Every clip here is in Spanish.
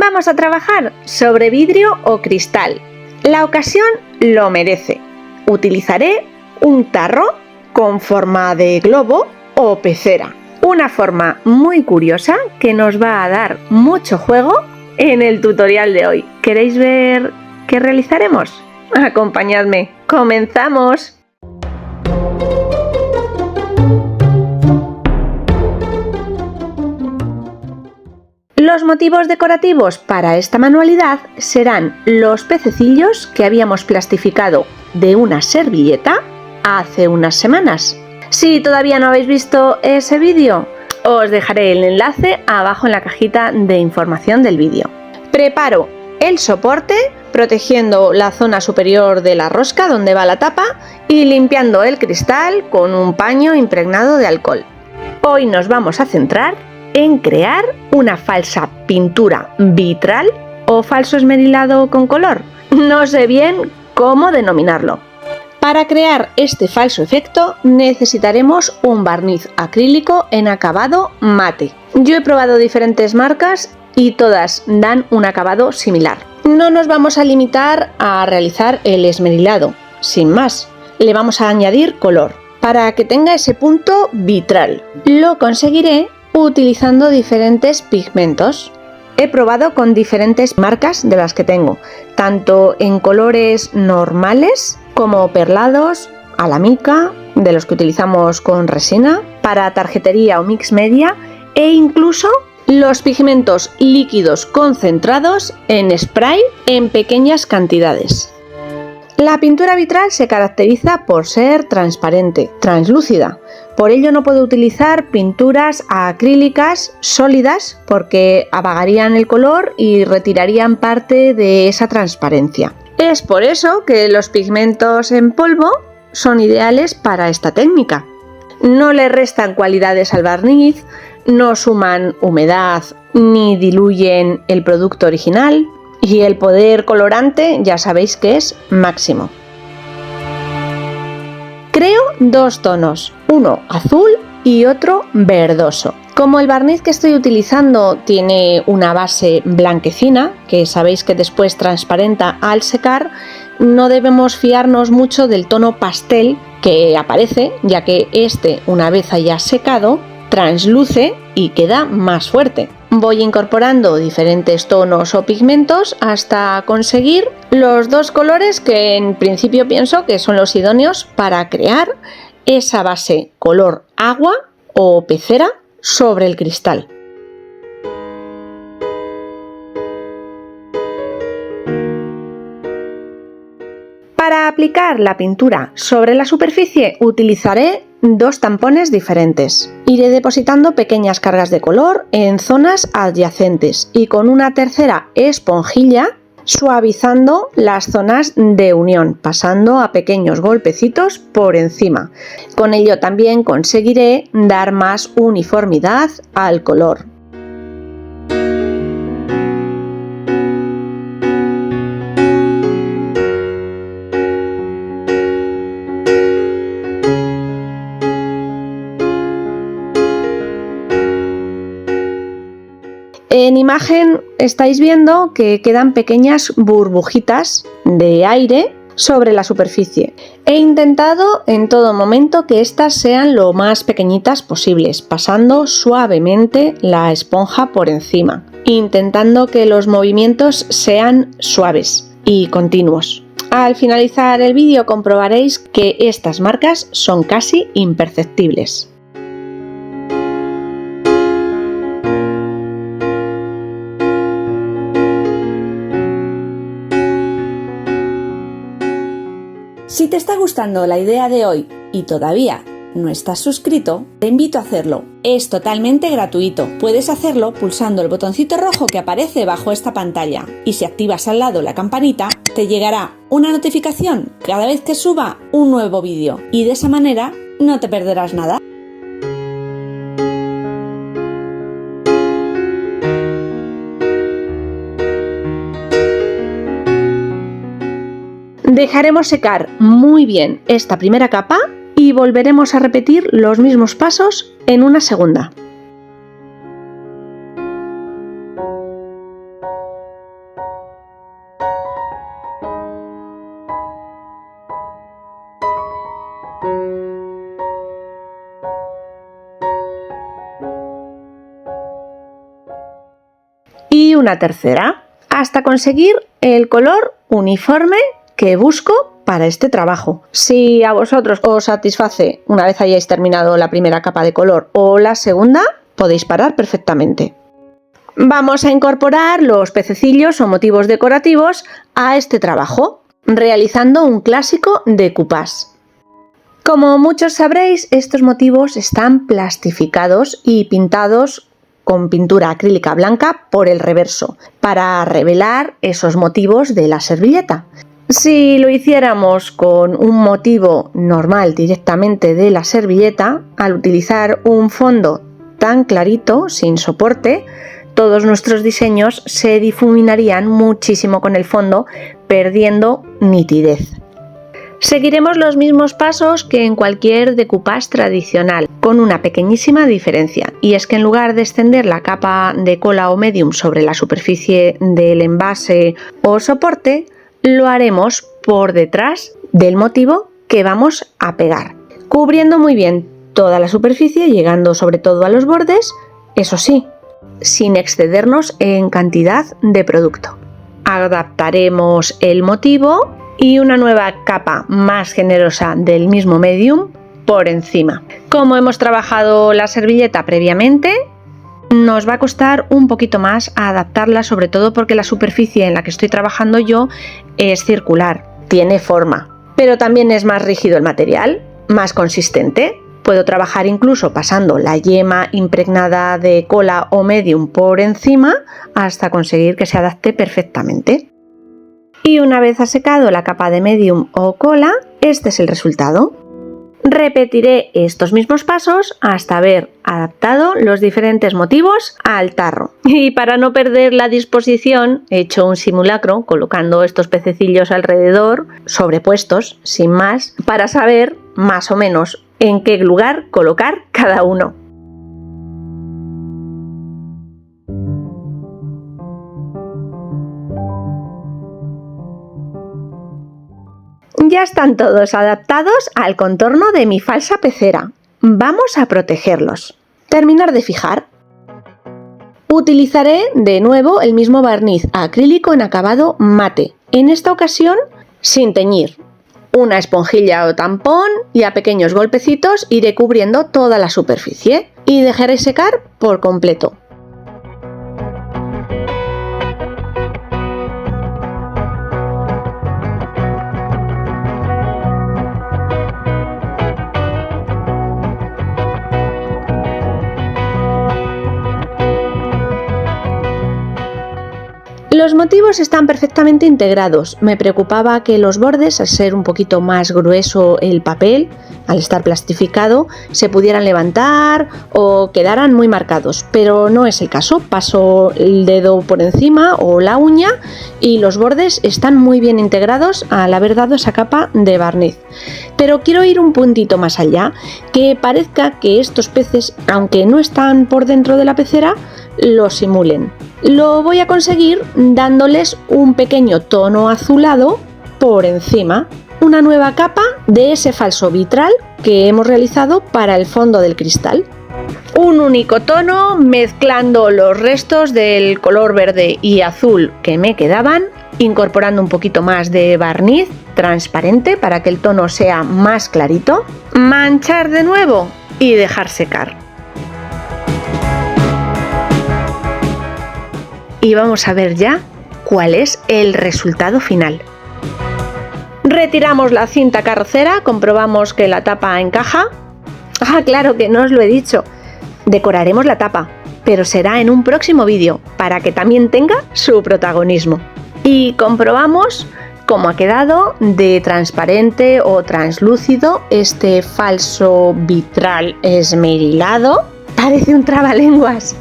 Vamos a trabajar sobre vidrio o cristal. La ocasión lo merece. Utilizaré un tarro con forma de globo o pecera. Una forma muy curiosa que nos va a dar mucho juego en el tutorial de hoy. ¿Queréis ver qué realizaremos? Acompañadme. ¡Comenzamos! Los motivos decorativos para esta manualidad serán los pececillos que habíamos plastificado de una servilleta hace unas semanas. Si todavía no habéis visto ese vídeo, os dejaré el enlace abajo en la cajita de información del vídeo. Preparo el soporte protegiendo la zona superior de la rosca donde va la tapa y limpiando el cristal con un paño impregnado de alcohol. Hoy nos vamos a centrar en crear una falsa pintura vitral o falso esmerilado con color. No sé bien cómo denominarlo. Para crear este falso efecto necesitaremos un barniz acrílico en acabado mate. Yo he probado diferentes marcas y todas dan un acabado similar. No nos vamos a limitar a realizar el esmerilado, sin más. Le vamos a añadir color para que tenga ese punto vitral. Lo conseguiré utilizando diferentes pigmentos. He probado con diferentes marcas de las que tengo, tanto en colores normales como perlados, a la mica, de los que utilizamos con resina, para tarjetería o mix media, e incluso los pigmentos líquidos concentrados en spray en pequeñas cantidades. La pintura vitral se caracteriza por ser transparente, translúcida. Por ello no puedo utilizar pinturas acrílicas sólidas porque apagarían el color y retirarían parte de esa transparencia. Es por eso que los pigmentos en polvo son ideales para esta técnica. No le restan cualidades al barniz, no suman humedad ni diluyen el producto original. Y el poder colorante ya sabéis que es máximo. Creo dos tonos, uno azul y otro verdoso. Como el barniz que estoy utilizando tiene una base blanquecina, que sabéis que después transparenta al secar, no debemos fiarnos mucho del tono pastel que aparece, ya que este, una vez haya secado, transluce y queda más fuerte. Voy incorporando diferentes tonos o pigmentos hasta conseguir los dos colores que en principio pienso que son los idóneos para crear esa base color agua o pecera sobre el cristal. Para aplicar la pintura sobre la superficie utilizaré dos tampones diferentes. Iré depositando pequeñas cargas de color en zonas adyacentes y con una tercera esponjilla suavizando las zonas de unión, pasando a pequeños golpecitos por encima. Con ello también conseguiré dar más uniformidad al color. En imagen estáis viendo que quedan pequeñas burbujitas de aire sobre la superficie. He intentado en todo momento que estas sean lo más pequeñitas posibles, pasando suavemente la esponja por encima, intentando que los movimientos sean suaves y continuos. Al finalizar el vídeo comprobaréis que estas marcas son casi imperceptibles. Si te está gustando la idea de hoy y todavía no estás suscrito, te invito a hacerlo. Es totalmente gratuito. Puedes hacerlo pulsando el botoncito rojo que aparece bajo esta pantalla y si activas al lado la campanita, te llegará una notificación cada vez que suba un nuevo vídeo y de esa manera no te perderás nada. Dejaremos secar muy bien esta primera capa y volveremos a repetir los mismos pasos en una segunda. y una tercera, hasta conseguir el color uniforme que busco para este trabajo. Si a vosotros os satisface una vez hayáis terminado la primera capa de color o la segunda, podéis parar perfectamente. Vamos a incorporar los pececillos o motivos decorativos a este trabajo, realizando un clásico decoupage. Como muchos sabréis, estos motivos están plastificados y pintados con pintura acrílica blanca por el reverso, para revelar esos motivos de la servilleta. Si lo hiciéramos con un motivo normal directamente de la servilleta, al utilizar un fondo tan clarito, sin soporte, todos nuestros diseños se difuminarían muchísimo con el fondo, perdiendo nitidez. Seguiremos los mismos pasos que en cualquier decoupage tradicional, con una pequeñísima diferencia, y es que en lugar de extender la capa de cola o medium sobre la superficie del envase o soporte, lo haremos por detrás del motivo que vamos a pegar, cubriendo muy bien toda la superficie, llegando sobre todo a los bordes, eso sí, sin excedernos en cantidad de producto. Adaptaremos el motivo y una nueva capa más generosa del mismo medium por encima. Como hemos trabajado la servilleta previamente, nos va a costar un poquito más adaptarla, sobre todo porque la superficie en la que estoy trabajando yo es circular, tiene forma, pero también es más rígido el material, más consistente. Puedo trabajar incluso pasando la yema impregnada de cola o medium por encima hasta conseguir que se adapte perfectamente. Y una vez ha secado la capa de medium o cola, este es el resultado. Repetiré estos mismos pasos hasta haber adaptado los diferentes motivos al tarro. Y para no perder la disposición, he hecho un simulacro colocando estos pececillos alrededor, sobrepuestos, sin más, para saber más o menos en qué lugar colocar cada uno. Ya están todos adaptados al contorno de mi falsa pecera. Vamos a protegerlos. Terminar de fijar. Utilizaré de nuevo el mismo barniz acrílico en acabado mate, en esta ocasión sin teñir. Una esponjilla o tampón y a pequeños golpecitos iré cubriendo toda la superficie y dejaré secar por completo. Los motivos están perfectamente integrados. Me preocupaba que los bordes, al ser un poquito más grueso el papel, al estar plastificado, se pudieran levantar o quedaran muy marcados, pero no es el caso. Paso el dedo por encima o la uña y los bordes están muy bien integrados al haber dado esa capa de barniz. Pero quiero ir un puntito más allá, que parezca que estos peces, aunque no están por dentro de la pecera, lo simulen. Lo voy a conseguir dándoles un pequeño tono azulado por encima, una nueva capa de ese falso vitral que hemos realizado para el fondo del cristal. Un único tono mezclando los restos del color verde y azul que me quedaban, incorporando un poquito más de barniz transparente para que el tono sea más clarito, manchar de nuevo y dejar secar. Y vamos a ver ya cuál es el resultado final. Retiramos la cinta carrocera, comprobamos que la tapa encaja. Ah, claro que no os lo he dicho. Decoraremos la tapa, pero será en un próximo vídeo para que también tenga su protagonismo. Y comprobamos cómo ha quedado de transparente o translúcido este falso vitral esmerilado. Parece un trabalenguas.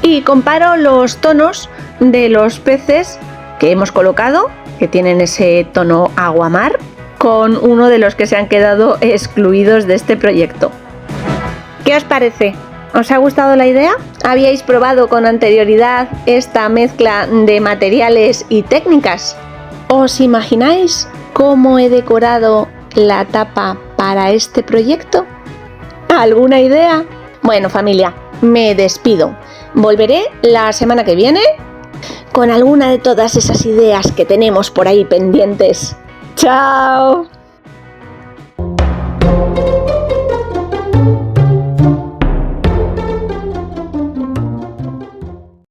Y comparo los tonos de los peces que hemos colocado, que tienen ese tono aguamar, con uno de los que se han quedado excluidos de este proyecto. ¿Qué os parece? ¿Os ha gustado la idea? ¿Habíais probado con anterioridad esta mezcla de materiales y técnicas? ¿Os imagináis cómo he decorado la tapa para este proyecto? ¿Alguna idea? Bueno, familia, me despido. Volveré la semana que viene con alguna de todas esas ideas que tenemos por ahí pendientes. ¡Chao!